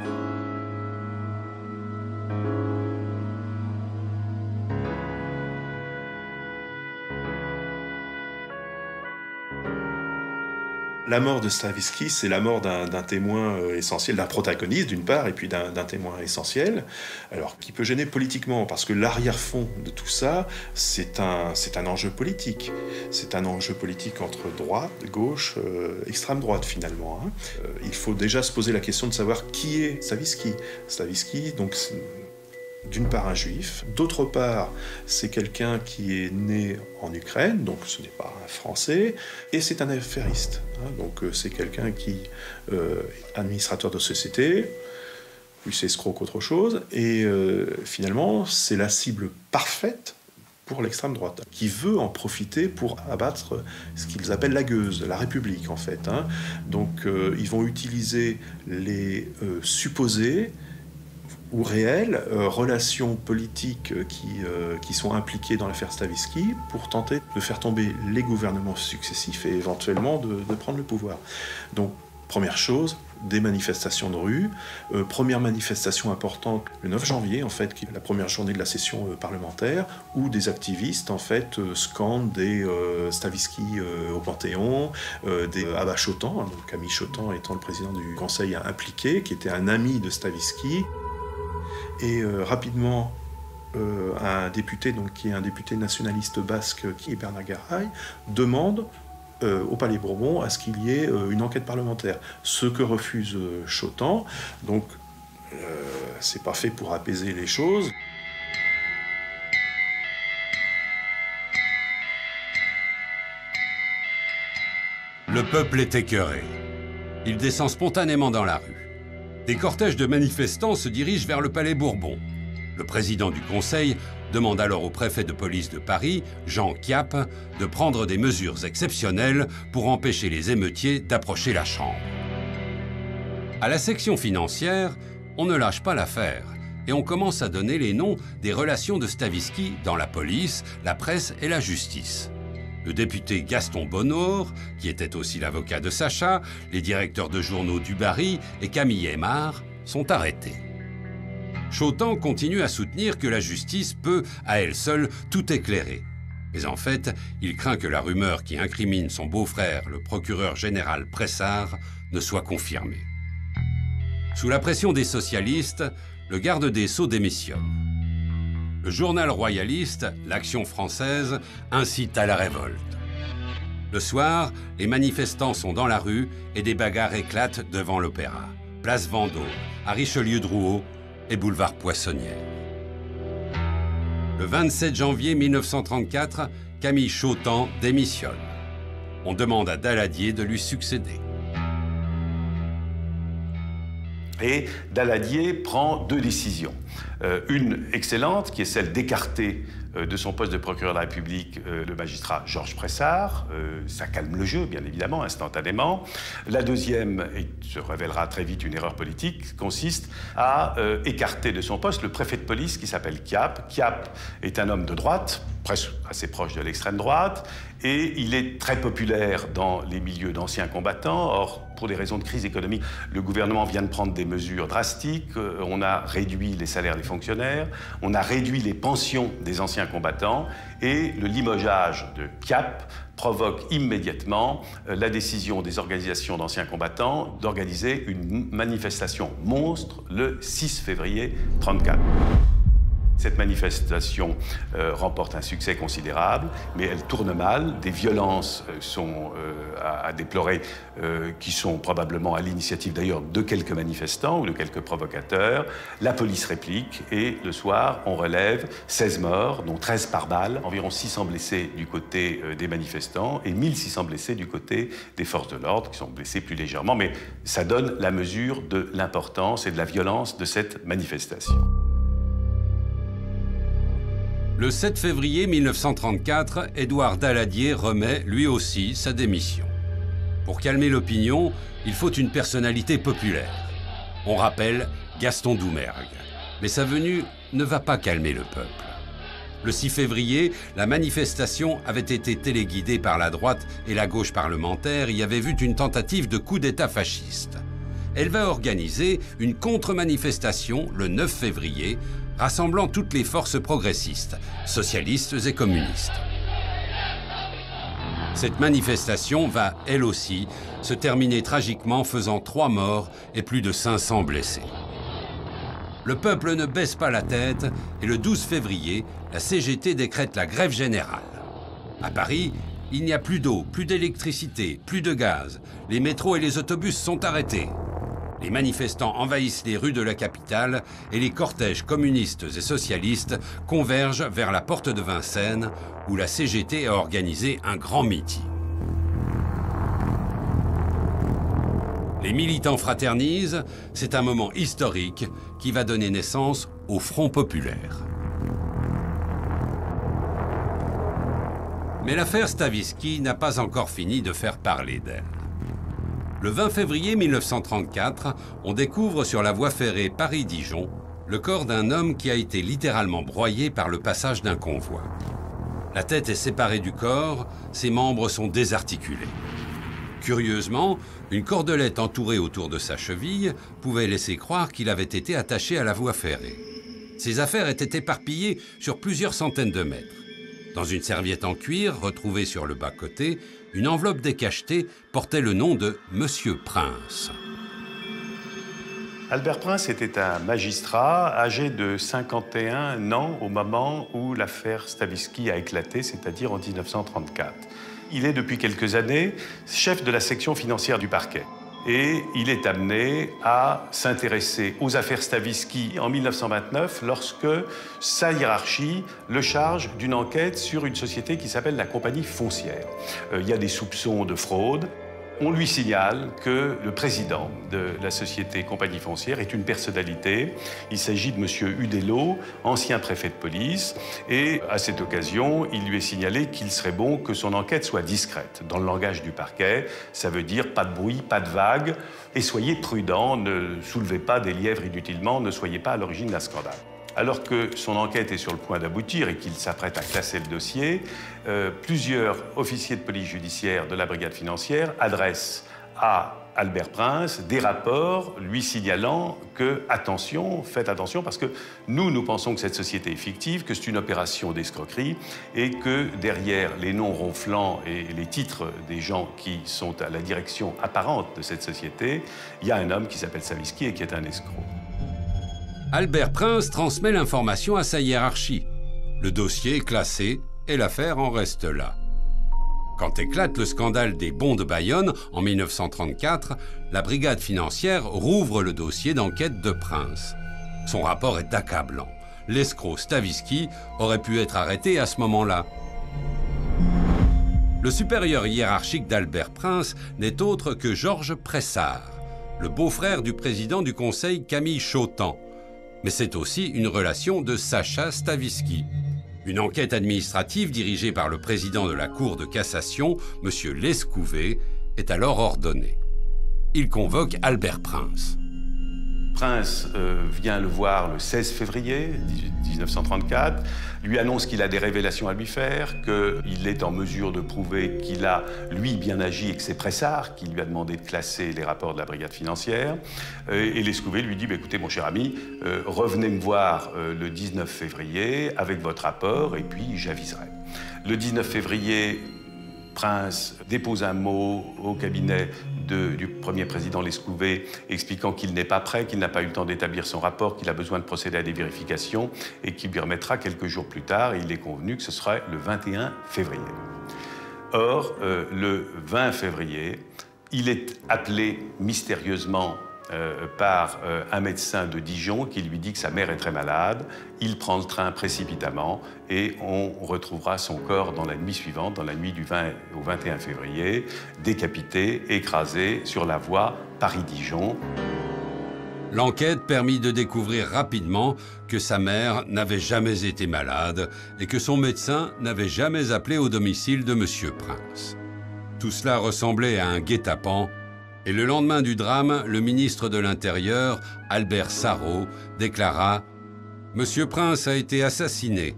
La mort de Stavisky, c'est la mort d'un témoin essentiel, d'un protagoniste d'une part, et puis d'un témoin essentiel. Alors, qui peut gêner politiquement, parce que l'arrière-fond de tout ça, c'est un enjeu politique. C'est un enjeu politique entre droite, gauche, extrême droite finalement. Il faut déjà se poser la question de savoir qui est Stavisky. Stavisky, donc, d'une part un juif, d'autre part c'est quelqu'un qui est né en Ukraine, donc ce n'est pas un Français, et c'est un affairiste. Donc c'est quelqu'un qui est administrateur de société, plus escroc qu'autre chose, et finalement c'est la cible parfaite pour l'extrême droite, qui veut en profiter pour abattre ce qu'ils appellent la gueuse, la République en fait. Donc ils vont utiliser les supposés ou réelles relations politiques qui sont impliquées dans l'affaire Stavisky pour tenter de faire tomber les gouvernements successifs et éventuellement de prendre le pouvoir. Donc, première chose, des manifestations de rue. Première manifestation importante, le 9 janvier, en fait, qui est la première journée de la session parlementaire, où des activistes, en fait, scandent des Stavisky au Panthéon, des Abba Chotan, donc Camille Chotan étant le président du conseil impliqué, qui était un ami de Stavisky. Et rapidement, un député, donc, qui est un député nationaliste basque, qui est Bernard Garay, demande au Palais Bourbon à ce qu'il y ait une enquête parlementaire. Ce que refuse Chotan. Donc, c'est pas fait pour apaiser les choses. Le peuple est écœuré. Il descend spontanément dans la rue. Des cortèges de manifestants se dirigent vers le Palais Bourbon. Le président du Conseil demande alors au préfet de police de Paris, Jean Chiappe, de prendre des mesures exceptionnelles pour empêcher les émeutiers d'approcher la Chambre. À la section financière, on ne lâche pas l'affaire et on commence à donner les noms des relations de Stavisky dans la police, la presse et la justice. Le député Gaston Bonheur, qui était aussi l'avocat de Sacha, les directeurs de journaux Dubarry et Camille Aymar sont arrêtés. Chotan continue à soutenir que la justice peut, à elle seule, tout éclairer. Mais en fait, il craint que la rumeur qui incrimine son beau-frère, le procureur général Pressard, ne soit confirmée. Sous la pression des socialistes, le garde des Sceaux démissionne. Le journal royaliste, l'Action française, incite à la révolte. Le soir, les manifestants sont dans la rue et des bagarres éclatent devant l'Opéra, place Vendôme, à Richelieu-Drouot et boulevard Poissonnière. Le 27 janvier 1934, Camille Chautemps démissionne. On demande à Daladier de lui succéder. Et Daladier prend deux décisions. Une excellente, qui est celle d'écarter de son poste de procureur de la République le magistrat Georges Pressard. Ça calme le jeu, bien évidemment, instantanément. La deuxième, et se révélera très vite une erreur politique, consiste à écarter de son poste le préfet de police qui s'appelle Chiappe. Chiappe est un homme de droite, presque assez proche de l'extrême droite, et il est très populaire dans les milieux d'anciens combattants. Or, pour des raisons de crise économique, le gouvernement vient de prendre des mesures drastiques. On a réduit les salaires des fonctionnaires, on a réduit les pensions des anciens combattants, et le limogeage de Chiappe provoque immédiatement la décision des organisations d'anciens combattants d'organiser une manifestation monstre le 6 février 1934. Cette manifestation remporte un succès considérable, mais elle tourne mal. Des violences sont à déplorer, qui sont probablement à l'initiative d'ailleurs de quelques manifestants ou de quelques provocateurs. La police réplique et le soir, on relève 16 morts, dont 13 par balle, environ 600 blessés du côté des manifestants et 1600 blessés du côté des forces de l'ordre, qui sont blessés plus légèrement. Mais ça donne la mesure de l'importance et de la violence de cette manifestation. Le 7 février 1934, Édouard Daladier remet, lui aussi, sa démission. Pour calmer l'opinion, il faut une personnalité populaire. On rappelle Gaston Doumergue. Mais sa venue ne va pas calmer le peuple. Le 6 février, la manifestation avait été téléguidée par la droite et la gauche parlementaire y avait vu une tentative de coup d'État fasciste. Elle va organiser une contre-manifestation le 9 février, rassemblant toutes les forces progressistes, socialistes et communistes. Cette manifestation va, elle aussi, se terminer tragiquement, faisant 3 morts et plus de 500 blessés. Le peuple ne baisse pas la tête et le 12 février, la CGT décrète la grève générale. À Paris, il n'y a plus d'eau, plus d'électricité, plus de gaz. Les métros et les autobus sont arrêtés. Les manifestants envahissent les rues de la capitale et les cortèges communistes et socialistes convergent vers la porte de Vincennes où la CGT a organisé un grand meeting. Les militants fraternisent, c'est un moment historique qui va donner naissance au Front populaire. Mais l'affaire Stavisky n'a pas encore fini de faire parler d'elle. Le 20 février 1934, on découvre sur la voie ferrée Paris-Dijon le corps d'un homme qui a été littéralement broyé par le passage d'un convoi. La tête est séparée du corps, ses membres sont désarticulés. Curieusement, une cordelette entourée autour de sa cheville pouvait laisser croire qu'il avait été attaché à la voie ferrée. Ses affaires étaient éparpillées sur plusieurs centaines de mètres. Dans une serviette en cuir retrouvée sur le bas-côté, une enveloppe décachetée portait le nom de Monsieur Prince. Albert Prince était un magistrat âgé de 51 ans au moment où l'affaire Stavisky a éclaté, c'est-à-dire en 1934. Il est depuis quelques années chef de la section financière du parquet. Et il est amené à s'intéresser aux affaires Stavisky en 1929 lorsque sa hiérarchie le charge d'une enquête sur une société qui s'appelle la Compagnie foncière. Il y a des soupçons de fraude. On lui signale que le président de la société Compagnie foncière est une personnalité. Il s'agit de M. Udello, ancien préfet de police. Et à cette occasion, il lui est signalé qu'il serait bon que son enquête soit discrète. Dans le langage du parquet, ça veut dire pas de bruit, pas de vagues. Et soyez prudents, ne soulevez pas des lièvres inutilement, ne soyez pas à l'origine d'un scandale. Alors que son enquête est sur le point d'aboutir et qu'il s'apprête à classer le dossier, plusieurs officiers de police judiciaire de la brigade financière adressent à Albert Prince des rapports lui signalant que, attention, faites attention, parce que nous pensons que cette société est fictive, que c'est une opération d'escroquerie et que derrière les noms ronflants et les titres des gens qui sont à la direction apparente de cette société, il y a un homme qui s'appelle Stavisky et qui est un escroc. Albert Prince transmet l'information à sa hiérarchie. Le dossier est classé et l'affaire en reste là. Quand éclate le scandale des bons de Bayonne en 1934, la brigade financière rouvre le dossier d'enquête de Prince. Son rapport est accablant. L'escroc Stavisky aurait pu être arrêté à ce moment-là. Le supérieur hiérarchique d'Albert Prince n'est autre que Georges Pressard, le beau-frère du président du conseil Camille Chautemps. Mais c'est aussi une relation de Sacha Stavisky. Une enquête administrative dirigée par le président de la Cour de cassation, M. Lescouvet, est alors ordonnée. Il convoque Albert Prince. Prince vient le voir le 16 février 1934, lui annonce qu'il a des révélations à lui faire, qu'il est en mesure de prouver qu'il a, lui, bien agi et que c'est Pressard qui lui a demandé de classer les rapports de la brigade financière. Et Lescouvet lui dit, écoutez, mon cher ami, revenez me voir le 19 février avec votre rapport et puis j'aviserai. Le 19 février, Prince dépose un mot au cabinet du premier président Lescouvet expliquant qu'il n'est pas prêt, qu'il n'a pas eu le temps d'établir son rapport, qu'il a besoin de procéder à des vérifications et qu'il lui remettra quelques jours plus tard. Et il est convenu que ce serait le 21 février. Or, le 20 février, il est appelé mystérieusement par un médecin de Dijon qui lui dit que sa mère est très malade. Il prend le train précipitamment et on retrouvera son corps dans la nuit suivante, dans la nuit du 20 au 21 février, décapité, écrasé sur la voie Paris-Dijon. L'enquête permit de découvrir rapidement que sa mère n'avait jamais été malade et que son médecin n'avait jamais appelé au domicile de M. Prince. Tout cela ressemblait à un guet-apens. Et le lendemain du drame, le ministre de l'Intérieur, Albert Sarraut, déclara « Monsieur Prince a été assassiné.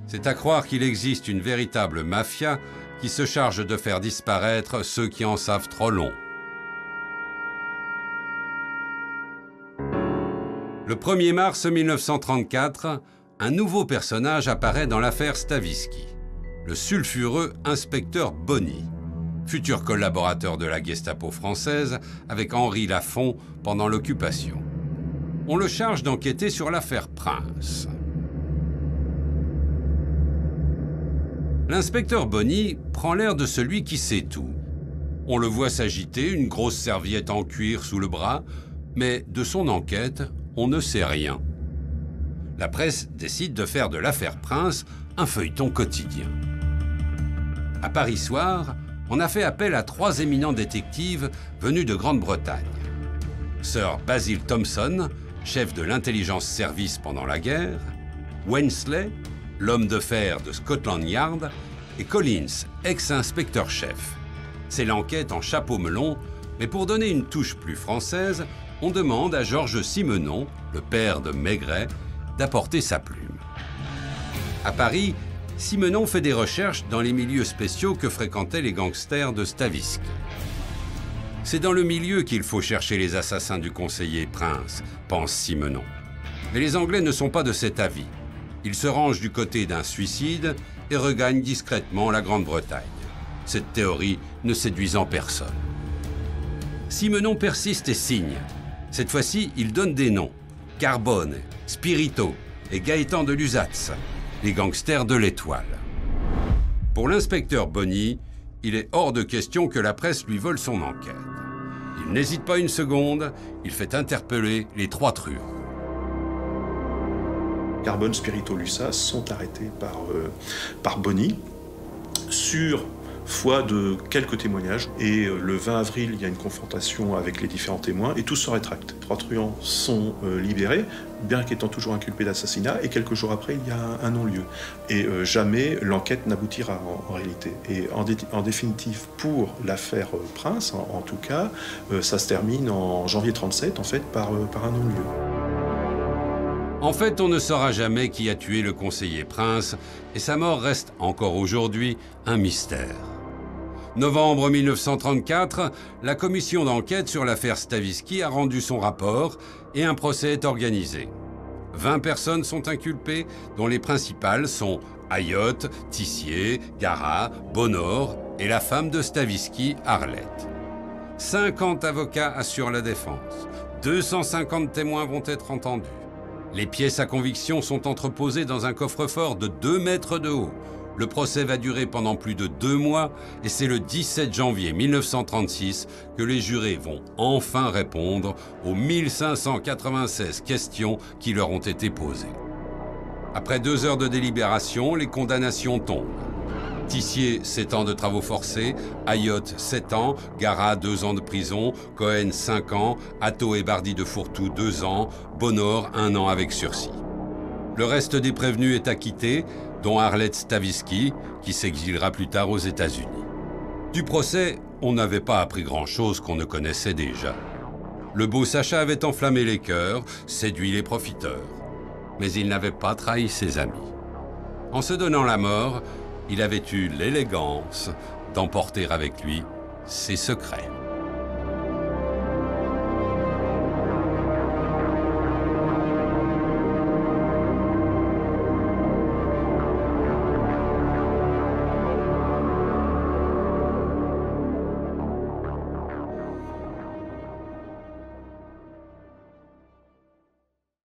C'est à croire qu'il existe une véritable mafia qui se charge de faire disparaître ceux qui en savent trop long. » Le 1er mars 1934, un nouveau personnage apparaît dans l'affaire Stavisky, le sulfureux inspecteur Bonny, futur collaborateur de la Gestapo française avec Henri Lafont pendant l'occupation. On le charge d'enquêter sur l'affaire Prince. L'inspecteur Bonny prend l'air de celui qui sait tout. On le voit s'agiter, une grosse serviette en cuir sous le bras, mais de son enquête, on ne sait rien. La presse décide de faire de l'affaire Prince un feuilleton quotidien. À Paris Soir, on a fait appel à 3 éminents détectives venus de Grande-Bretagne. Sir Basil Thompson, chef de l'intelligence service pendant la guerre, Wensley, l'homme de fer de Scotland Yard, et Collins, ex-inspecteur-chef. C'est l'enquête en chapeau melon, mais pour donner une touche plus française, on demande à Georges Simenon, le père de Maigret, d'apporter sa plume. À Paris, Simenon fait des recherches dans les milieux spéciaux que fréquentaient les gangsters de Stavisky. C'est dans le milieu qu'il faut chercher les assassins du conseiller Prince, pense Simenon. Mais les Anglais ne sont pas de cet avis. Ils se rangent du côté d'un suicide et regagnent discrètement la Grande-Bretagne. Cette théorie ne séduisant personne. Simenon persiste et signe. Cette fois-ci, il donne des noms. Carbone, Spirito et Gaëtan de Lusatz, les gangsters de l'Étoile. Pour l'inspecteur Bonny, il est hors de question que la presse lui vole son enquête. Il n'hésite pas une seconde, il fait interpeller les 3 truands. Carbone, Spirito, Lusatz sont arrêtés par Bonny sur foi de quelques témoignages. Et le 20 avril, il y a une confrontation avec les différents témoins et tous se rétractent. 3 truands sont libérés, bien qu'étant toujours inculpés d'assassinat, et quelques jours après, il y a un non-lieu. Et jamais l'enquête n'aboutira en réalité. Et en définitive, pour l'affaire Prince, en tout cas, ça se termine en janvier 1937, en fait, par un non-lieu. En fait, on ne saura jamais qui a tué le conseiller Prince, et sa mort reste encore aujourd'hui un mystère. Novembre 1934, la commission d'enquête sur l'affaire Stavisky a rendu son rapport et un procès est organisé. 20 personnes sont inculpées, dont les principales sont Ayotte, Tissier, Garat, Bonheur et la femme de Stavisky, Arlette. 50 avocats assurent la défense. 250 témoins vont être entendus. Les pièces à conviction sont entreposées dans un coffre-fort de 2 mètres de haut. Le procès va durer pendant plus de 2 mois et c'est le 17 janvier 1936 que les jurés vont enfin répondre aux 1596 questions qui leur ont été posées. Après 2 heures de délibération, les condamnations tombent. Tissier, 7 ans de travaux forcés, Ayotte, 7 ans, Garat, 2 ans de prison, Cohen, 5 ans, Atto et Bardi de Fourtou, 2 ans, Bonheur, 1 an avec sursis. Le reste des prévenus est acquitté, dont Arlette Stavisky, qui s'exilera plus tard aux États-Unis. Du procès, on n'avait pas appris grand-chose qu'on ne connaissait déjà. Le beau Sacha avait enflammé les cœurs, séduit les profiteurs. Mais il n'avait pas trahi ses amis. En se donnant la mort, il avait eu l'élégance d'emporter avec lui ses secrets.